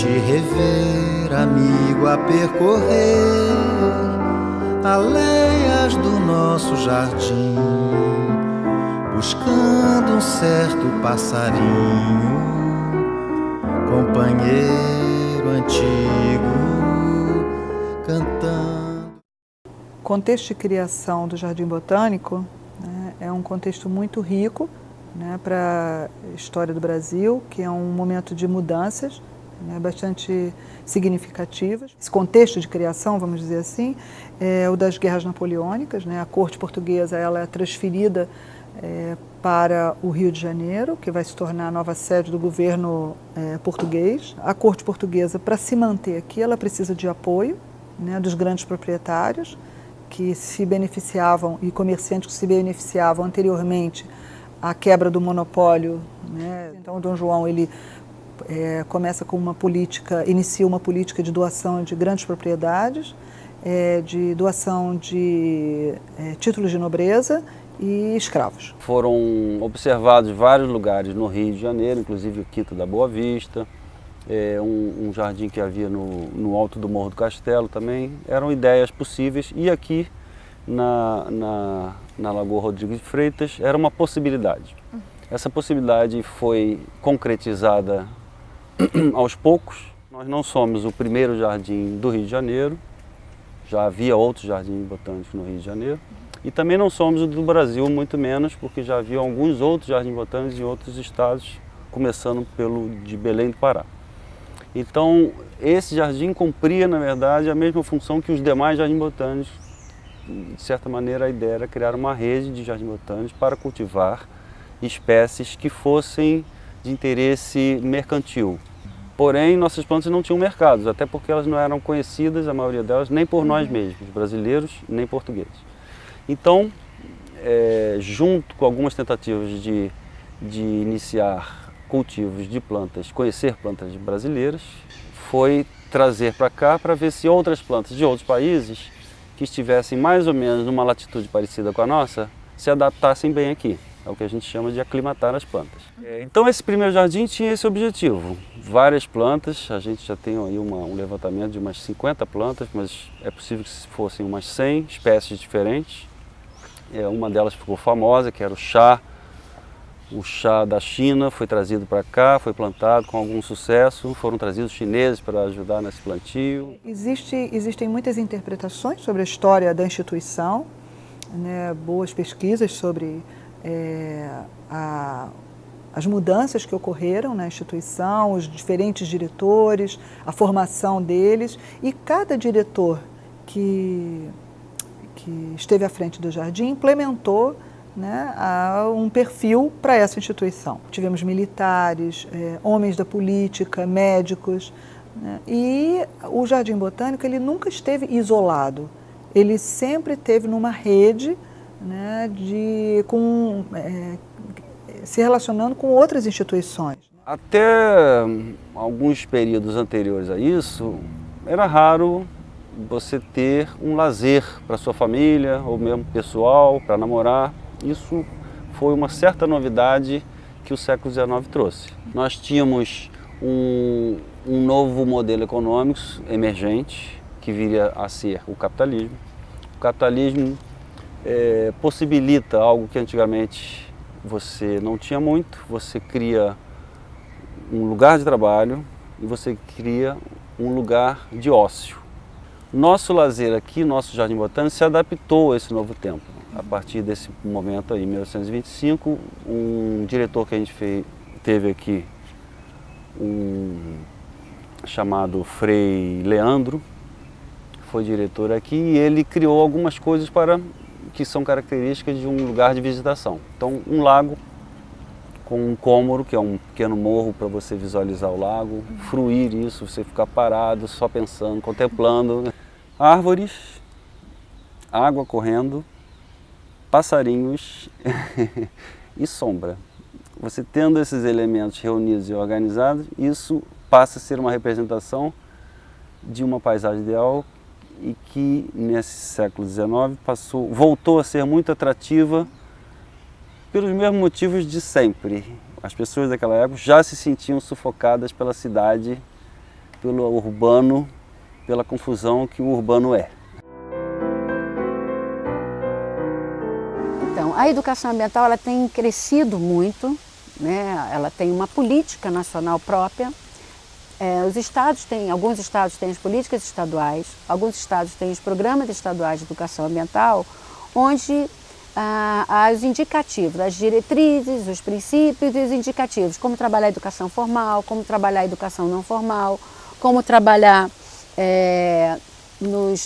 te rever, amigo, a percorrer aleias do nosso jardim, buscando um certo passarinho, companheiro antigo, cantando. O contexto de criação do Jardim Botânico, né, é um contexto muito rico, né, para a história do Brasil, que é um momento de mudanças, né, bastante significativas. Esse contexto de criação, vamos dizer assim, é o das guerras napoleônicas, né? A corte portuguesa ela é transferida para o Rio de Janeiro, que vai se tornar a nova sede do governo português. A corte portuguesa, para se manter aqui, ela precisa de apoio, né, dos grandes proprietários que se beneficiavam e comerciantes que se beneficiavam anteriormente à quebra do monopólio, né? Então, o Dom João ele começa com uma política, inicia uma política de doação de grandes propriedades, de doação de títulos de nobreza e escravos. Foram observados vários lugares no Rio de Janeiro, inclusive o Quinto da Boa Vista, um jardim que havia no alto do Morro do Castelo também. Eram ideias possíveis e aqui na Lagoa Rodrigues de Freitas era uma possibilidade. Essa possibilidade foi concretizada aos poucos. Nós não somos o primeiro jardim do Rio de Janeiro, já havia outros jardins botânicos no Rio de Janeiro, e também não somos o do Brasil, muito menos, porque já havia alguns outros jardins botânicos em outros estados, começando pelo de Belém do Pará. Então, esse jardim cumpria, na verdade, a mesma função que os demais jardins botânicos. De certa maneira, a ideia era criar uma rede de jardins botânicos para cultivar espécies que fossem de interesse mercantil. Porém, nossas plantas não tinham mercados, até porque elas não eram conhecidas, a maioria delas, nem por nós mesmos, brasileiros, nem portugueses. Então, junto com algumas tentativas de iniciar cultivos de plantas, conhecer plantas brasileiras, foi trazer para cá para ver se outras plantas de outros países que estivessem mais ou menos numa latitude parecida com a nossa, se adaptassem bem aqui. É o que a gente chama de aclimatar as plantas. Então esse primeiro jardim tinha esse objetivo. Várias plantas, a gente já tem aí um levantamento de umas 50 plantas, mas é possível que fossem umas 100 espécies diferentes. Uma delas ficou famosa, que era o chá. O chá da China foi trazido para cá, foi plantado com algum sucesso. Foram trazidos chineses para ajudar nesse plantio. Existem muitas interpretações sobre a história da instituição, né, boas pesquisas sobre as mudanças que ocorreram na instituição, os diferentes diretores, a formação deles, e cada diretor que esteve à frente do jardim implementou, né, um perfil para essa instituição. Tivemos militares, homens da política, médicos, né, e o Jardim Botânico ele nunca esteve isolado, ele sempre esteve numa rede, né, se relacionando com outras instituições. Até alguns períodos anteriores a isso, era raro você ter um lazer para sua família, ou mesmo pessoal, para namorar. Isso foi uma certa novidade que o século XIX trouxe. Nós tínhamos um novo modelo econômico emergente, que viria a ser o capitalismo. O capitalismo possibilita algo que antigamente você não tinha muito. Você cria um lugar de trabalho e você cria um lugar de ócio. Nosso lazer aqui, nosso Jardim Botânico, se adaptou a esse novo tempo. A partir desse momento aí, em 1925, um diretor que a gente teve aqui, chamado Frei Leandro, foi diretor aqui e ele criou algumas coisas que são características de um lugar de visitação. Então, um lago com um cômoro, que é um pequeno morro para você visualizar o lago, fruir isso, você ficar parado, só pensando, contemplando. Árvores, água correndo, passarinhos e sombra. Você tendo esses elementos reunidos e organizados, isso passa a ser uma representação de uma paisagem ideal e que nesse século XIX voltou a ser muito atrativa pelos mesmos motivos de sempre. As pessoas daquela época já se sentiam sufocadas pela cidade pelo urbano, pela confusão que o urbano é. Então, a educação ambiental ela tem crescido muito, né? Ela tem uma política nacional própria. Alguns estados têm as políticas estaduais, alguns estados têm os programas estaduais de educação ambiental, onde há os indicativos, as diretrizes, os princípios e os indicativos, como trabalhar a educação formal, como trabalhar a educação não formal, como trabalhar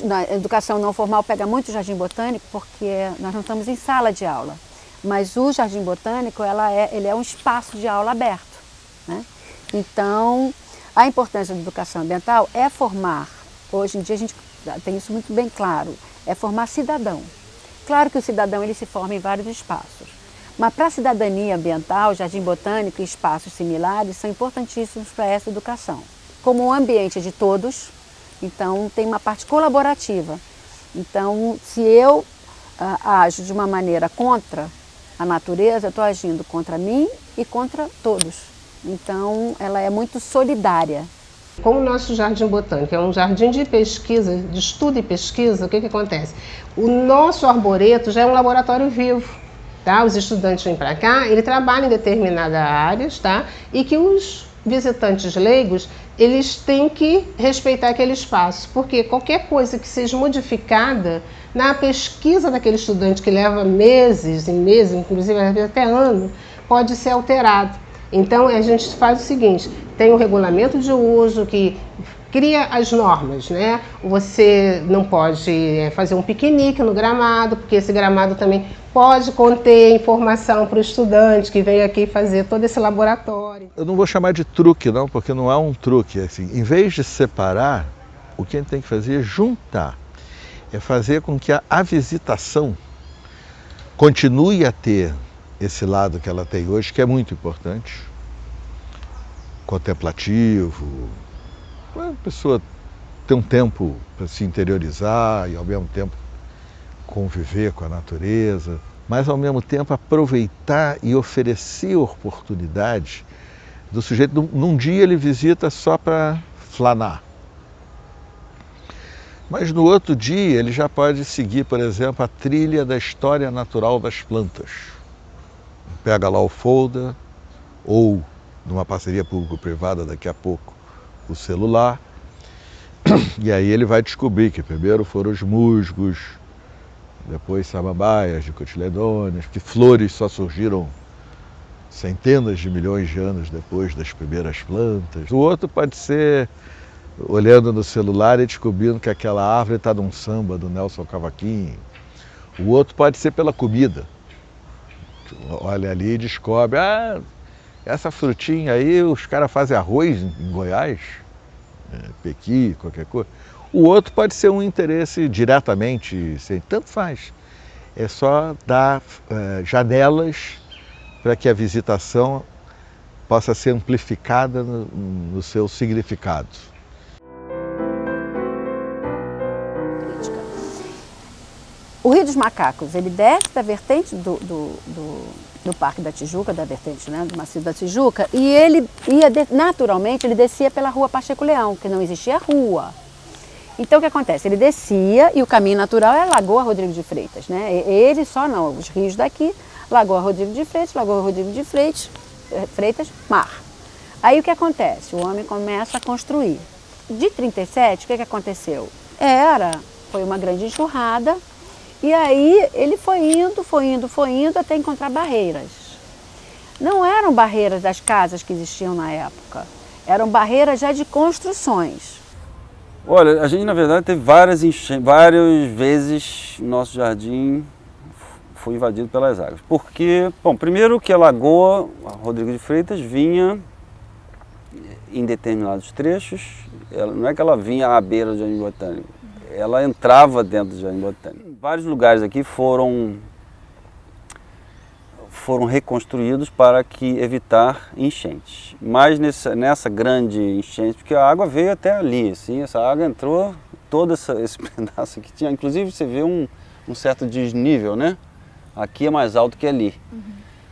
na educação não formal. Pega muito o Jardim Botânico porque nós não estamos em sala de aula, mas o Jardim Botânico ele é um espaço de aula aberto, né? Então, a importância da educação ambiental é formar, hoje em dia a gente tem isso muito bem claro, é formar cidadão. Claro que o cidadão ele se forma em vários espaços, mas para a cidadania ambiental, Jardim Botânico e espaços similares são importantíssimos para essa educação. Como um ambiente de todos, então tem uma parte colaborativa. Então, se eu ajo de uma maneira contra a natureza, eu estou agindo contra mim e contra todos. Então, ela é muito solidária. Como o nosso Jardim Botânico é um jardim de pesquisa, de estudo e pesquisa, o que acontece? O nosso arboreto já é um laboratório vivo, tá? Os estudantes vêm para cá, ele trabalha em determinadas áreas, tá? E que os visitantes leigos, eles têm que respeitar aquele espaço, porque qualquer coisa que seja modificada na pesquisa daquele estudante, que leva meses, inclusive até ano, pode ser alterado. Então, a gente faz o seguinte, tem um regulamento de uso que cria as normas, né? Você não pode fazer um piquenique no gramado, porque esse gramado também pode conter informação para o estudante que vem aqui fazer todo esse laboratório. Eu não vou chamar de truque, não, porque não é um truque. Assim, em vez de separar, o que a gente tem que fazer é juntar. É fazer com que a visitação continue a ter esse lado que ela tem hoje, que é muito importante, contemplativo, a pessoa ter um tempo para se interiorizar e ao mesmo tempo conviver com a natureza, mas ao mesmo tempo aproveitar e oferecer oportunidade do sujeito. Num dia ele visita só para flanar, mas no outro dia ele já pode seguir, por exemplo, a trilha da história natural das plantas. Pega lá o folder, ou numa parceria público-privada daqui a pouco, o celular, e aí ele vai descobrir que primeiro foram os musgos, depois samambaias, dicotiledôneas, que flores só surgiram centenas de milhões de anos depois das primeiras plantas. O outro pode ser olhando no celular e descobrindo que aquela árvore está num samba do Nelson Cavaquinho. O outro pode ser pela comida. Olha ali e descobre, essa frutinha aí, os caras fazem arroz em Goiás, pequi, qualquer coisa. O outro pode ser um interesse diretamente, tanto faz. É só dar janelas para que a visitação possa ser amplificada no seu significado. O Rio dos Macacos, ele desce da vertente do Parque da Tijuca, da vertente, né, do Macio da Tijuca, e ele ia, naturalmente, ele descia pela Rua Pacheco Leão, que não existia rua. Então, o que acontece? Ele descia e o caminho natural é a Lagoa Rodrigo de Freitas, né? Ele só não, os rios daqui, Lagoa Rodrigo de Freitas, mar. Aí o que acontece? O homem começa a construir. De 37, o que aconteceu? Foi uma grande enxurrada. E aí ele foi indo até encontrar barreiras. Não eram barreiras das casas que existiam na época, eram barreiras já de construções. Olha, a gente na verdade teve várias vezes nosso jardim foi invadido pelas águas. Porque, bom, primeiro que a Lagoa Rodrigo de Freitas vinha em determinados trechos, não é que ela vinha à beira do Jardim Botânico, ela entrava dentro do Jardim Botânico. Vários lugares aqui foram reconstruídos para evitar enchentes. Mas nessa grande enchente, porque a água veio até ali, assim, essa água entrou, todo esse pedaço aqui tinha, inclusive você vê um certo desnível, né? Aqui é mais alto que ali.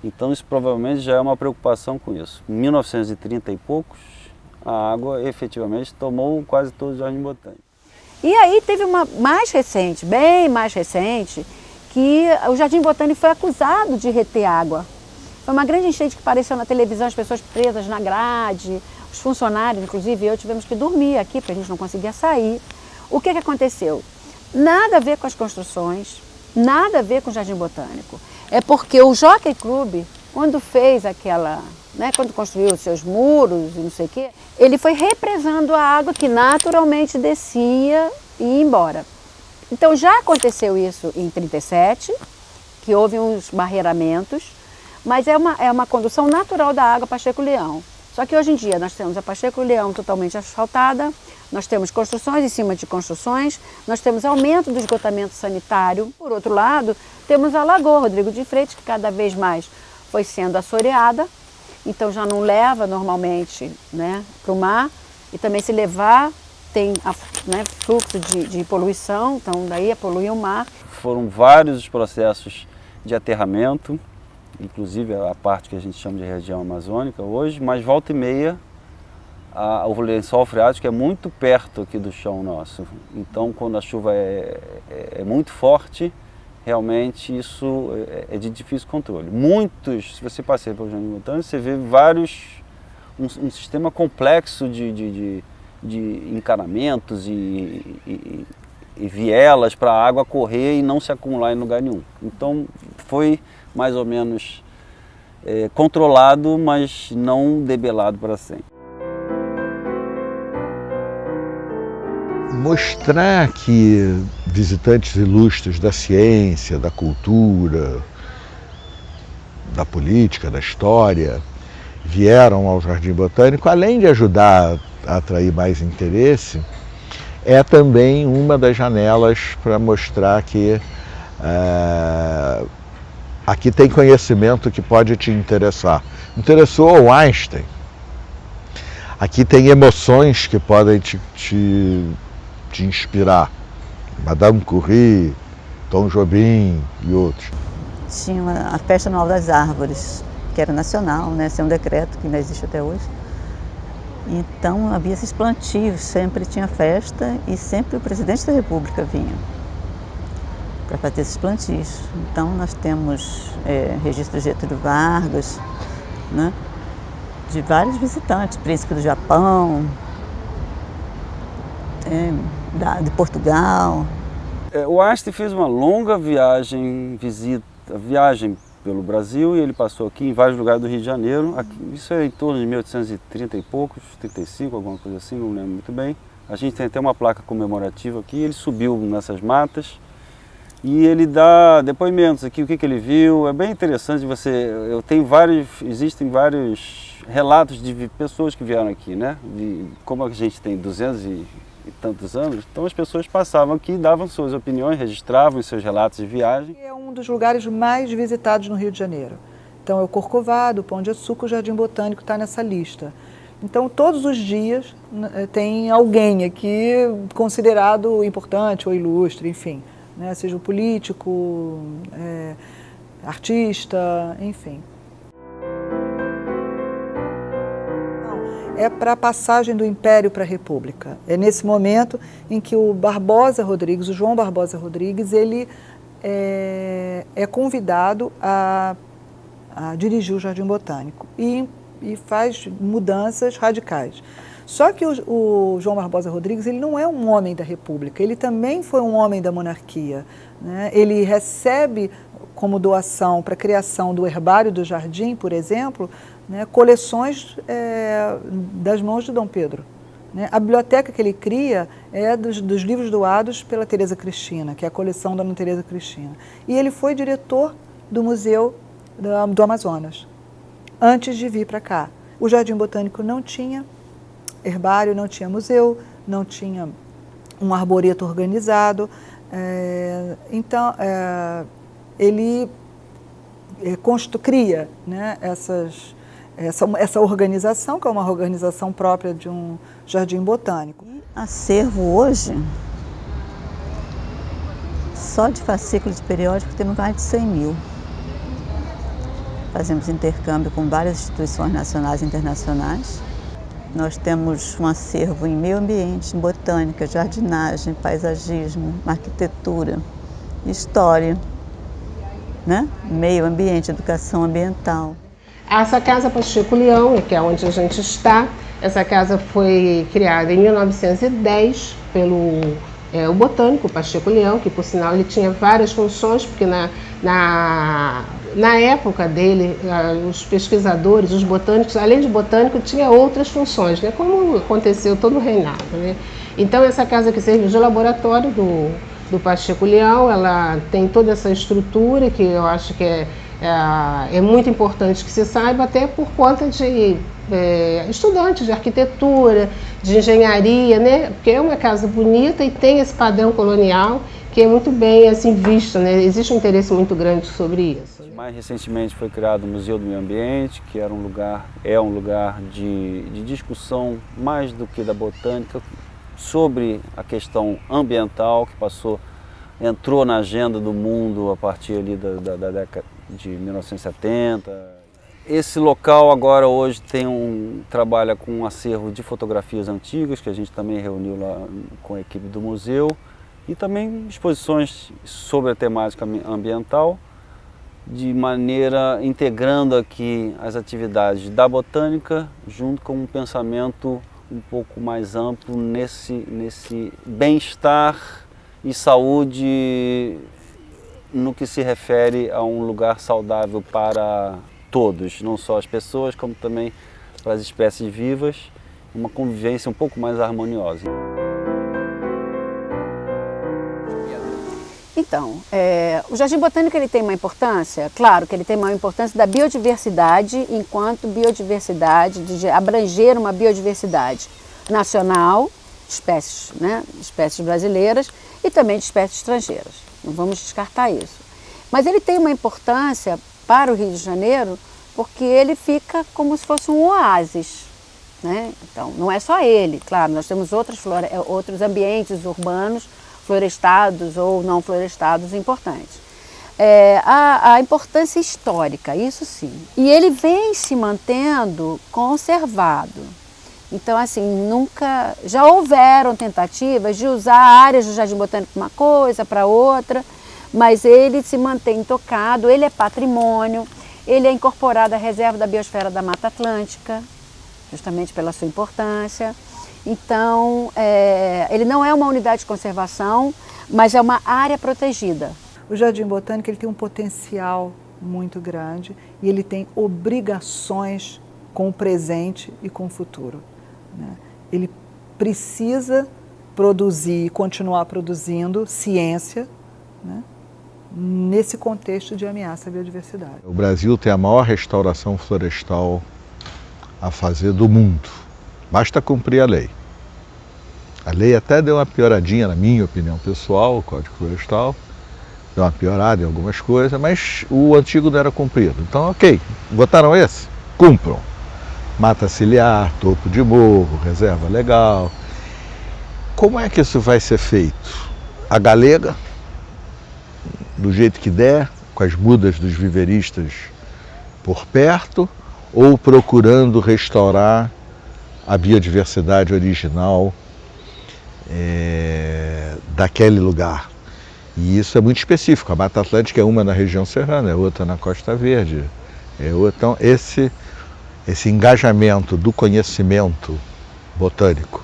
Então isso provavelmente já é uma preocupação com isso. Em 1930 e poucos, a água efetivamente tomou quase todo o Jardim Botânico. E aí teve uma mais recente, bem mais recente, que o Jardim Botânico foi acusado de reter água. Foi uma grande enchente que apareceu na televisão, as pessoas presas na grade, os funcionários, inclusive eu, tivemos que dormir aqui, porque a gente não conseguia sair. O que aconteceu? Nada a ver com as construções, nada a ver com o Jardim Botânico. É porque o Jockey Club, quando fez aquela, quando construiu os seus muros e não sei o quê, ele foi represando a água que naturalmente descia e ia embora. Então já aconteceu isso em 1937, que houve uns barreiramentos, mas é uma condução natural da água Pacheco Leão. Só que hoje em dia nós temos a Pacheco Leão totalmente asfaltada, nós temos construções em cima de construções, nós temos aumento do esgotamento sanitário. Por outro lado, temos a Lagoa Rodrigo de Freitas, que cada vez mais foi sendo assoreada, então já não leva normalmente para o mar, e também se levar tem fluxo de poluição, então daí polui o mar. Foram vários os processos de aterramento, inclusive a parte que a gente chama de região amazônica hoje, mas volta e meia o lençol freático é muito perto aqui do chão nosso. Então quando a chuva é muito forte, realmente isso é de difícil controle. Se você passeia pelo Jardim Botânico, você vê um sistema complexo de encanamentos e vielas para a água correr e não se acumular em lugar nenhum. Então foi mais ou menos controlado, mas não debelado para sempre. Mostrar que visitantes ilustres da ciência, da cultura, da política, da história, vieram ao Jardim Botânico, além de ajudar a atrair mais interesse, é também uma das janelas para mostrar que aqui tem conhecimento que pode te interessar. Interessou ao Einstein. Aqui tem emoções que podem te inspirar. Madame Curie, Tom Jobim e outros. Tinha a Festa Anual das Árvores, que era nacional, esse é um decreto que ainda existe até hoje. Então havia esses plantios, sempre tinha festa e sempre o presidente da República vinha para fazer esses plantios. Então nós temos registro de Getúlio Vargas, de vários visitantes, príncipe do Japão, de Portugal. O Einstein fez uma longa viagem pelo Brasil, e ele passou aqui em vários lugares do Rio de Janeiro. Isso é em torno de 1830 e poucos, 35, alguma coisa assim, não lembro muito bem. A gente tem até uma placa comemorativa aqui. Ele subiu nessas matas e ele dá depoimentos aqui, o que ele viu. É bem interessante existem vários relatos de pessoas que vieram aqui, como a gente tem 200 e tantos anos, então as pessoas passavam aqui, davam suas opiniões, registravam os seus relatos de viagem. É um dos lugares mais visitados no Rio de Janeiro. Então é o Corcovado, o Pão de Açúcar, o Jardim Botânico está nessa lista. Então todos os dias tem alguém aqui considerado importante ou ilustre, enfim, seja o político, artista, enfim. É para a passagem do Império para a República. É nesse momento em que o João Barbosa Rodrigues, ele é convidado a dirigir o Jardim Botânico e faz mudanças radicais. Só que o João Barbosa Rodrigues, ele não é um homem da República, ele também foi um homem da monarquia. Ele recebe como doação para a criação do Herbário do Jardim, por exemplo, coleções das mãos de Dom Pedro. A biblioteca que ele cria é dos livros doados pela Teresa Cristina, que é a coleção da Dona Teresa Cristina. E ele foi diretor do Museu do Amazonas, antes de vir para cá. O Jardim Botânico não tinha herbário, não tinha museu, não tinha um arboreto organizado. Então, ele cria essa organização, que é uma organização própria de um jardim botânico. Acervo hoje, só de fascículo de periódico temos mais de 100 mil. Fazemos intercâmbio com várias instituições nacionais e internacionais. Nós temos um acervo em meio ambiente, em botânica, jardinagem, paisagismo, arquitetura, história, né? Meio ambiente, educação ambiental. Essa casa Pacheco Leão, que é onde a gente está, essa casa foi criada em 1910 pelo o botânico Pacheco Leão, que por sinal ele tinha várias funções, porque na época dele, os pesquisadores, os botânicos, além de botânico, tinha outras funções, né, como aconteceu todo o reinado, né? Então essa casa que serviu de laboratório do Pacheco Leão, ela tem toda essa estrutura que eu acho que é muito importante que se saiba, até por conta de estudantes de arquitetura, de engenharia, né? Porque é uma casa bonita e tem esse padrão colonial que é muito bem assim, visto, né? Existe um interesse muito grande sobre isso. Mais recentemente foi criado o Museu do Meio Ambiente, que é um lugar de discussão mais do que da botânica, sobre a questão ambiental, que entrou na agenda do mundo a partir ali da década de 1970. Esse local agora hoje trabalha com um acervo de fotografias antigas, que a gente também reuniu lá com a equipe do museu, e também exposições sobre a temática ambiental, de maneira integrando aqui as atividades da botânica junto com um pensamento um pouco mais amplo nesse bem-estar e saúde no que se refere a um lugar saudável para todos, não só as pessoas, como também para as espécies vivas, uma convivência um pouco mais harmoniosa. Então, o Jardim Botânico ele tem uma importância, claro que ele tem uma importância da biodiversidade enquanto biodiversidade, de abranger uma biodiversidade nacional, de espécies, né, espécies brasileiras e também de espécies estrangeiras. Não vamos descartar isso. Mas ele tem uma importância para o Rio de Janeiro porque ele fica como se fosse um oásis, né? Então, não é só ele, claro, nós temos outros ambientes urbanos, florestados ou não florestados importantes. A importância histórica, isso sim. E ele vem se mantendo conservado. Então, assim, já houveram tentativas de usar áreas do Jardim Botânico para uma coisa, para outra, mas ele se mantém intocado, ele é patrimônio, ele é incorporado à reserva da biosfera da Mata Atlântica, justamente pela sua importância. Então, ele não é uma unidade de conservação, mas é uma área protegida. O Jardim Botânico ele tem um potencial muito grande e ele tem obrigações com o presente e com o futuro, né? Ele precisa produzir e continuar produzindo ciência, né, nesse contexto de ameaça à biodiversidade. O Brasil tem a maior restauração florestal a fazer do mundo. Basta cumprir a lei. A lei até deu uma pioradinha, na minha opinião pessoal, o Código Florestal, deu uma piorada em algumas coisas, mas o antigo não era cumprido. Então, ok, botaram esse? Cumpram. Mata ciliar, topo de morro, reserva legal. Como é que isso vai ser feito? A galega, do jeito que der, com as mudas dos viveristas por perto, ou procurando restaurar a biodiversidade original daquele lugar. E isso é muito específico. A Mata Atlântica é uma na região serrana, é outra na Costa Verde. Então, esse engajamento do conhecimento botânico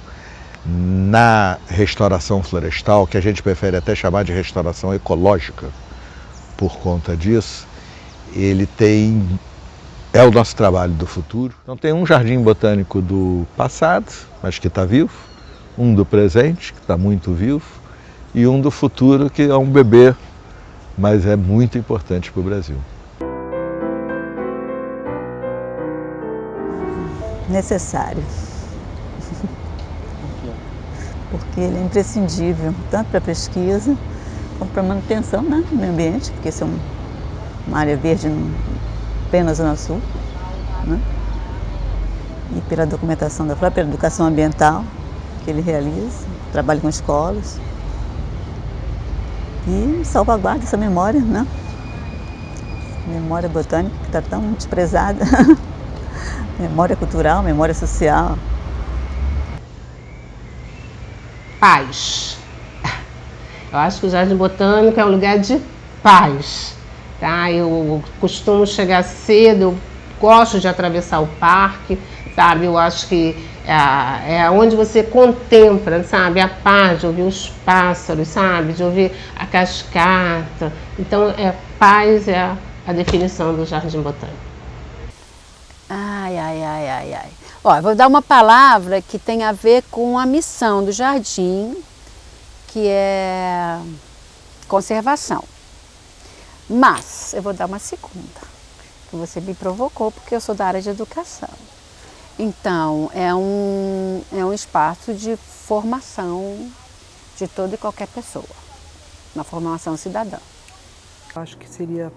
na restauração florestal, que a gente prefere até chamar de restauração ecológica, por conta disso, é o nosso trabalho do futuro. Então tem um jardim botânico do passado, mas que está vivo, um do presente, que está muito vivo, e um do futuro, que é um bebê, mas é muito importante para o Brasil. Necessário. Porque ele é imprescindível, tanto para a pesquisa, como para a manutenção, né, do meio ambiente, porque isso é uma área verde apenas na Zona Sul, né? E pela documentação da própria educação ambiental que ele realiza, trabalha com escolas e salvaguarda essa memória, né? Memória botânica que está tão desprezada, memória cultural, memória social. paz. Eu acho que o Jardim Botânico é um lugar de paz. Tá? Eu costumo chegar cedo, eu gosto de atravessar o parque, sabe? Eu acho que é onde você contempla, sabe? A paz de ouvir os pássaros, sabe? De ouvir a cascata. Então, paz é a definição do Jardim Botânico. Ai, ai, ai, ai, ai. Ó, eu vou dar uma palavra que tem a ver com a missão do jardim, que é conservação. Mas eu vou dar uma segunda, que você me provocou, porque eu sou da área de educação. Então, é um espaço de formação de toda e qualquer pessoa, uma formação cidadã. Acho que seria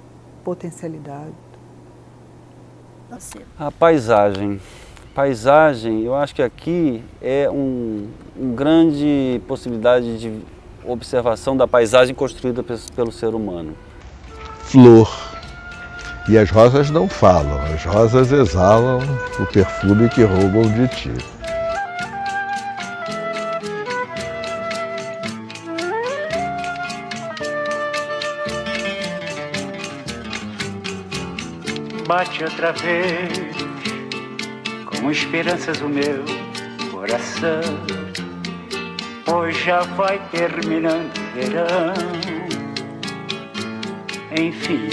potencialidade. A paisagem. Paisagem, eu acho que aqui é uma grande possibilidade de observação da paisagem construída pelo ser humano. Flor. E as rosas não falam, as rosas exalam o perfume que roubam de ti. Bate outra vez, com esperanças o meu coração, pois já vai terminando o verão. Enfim,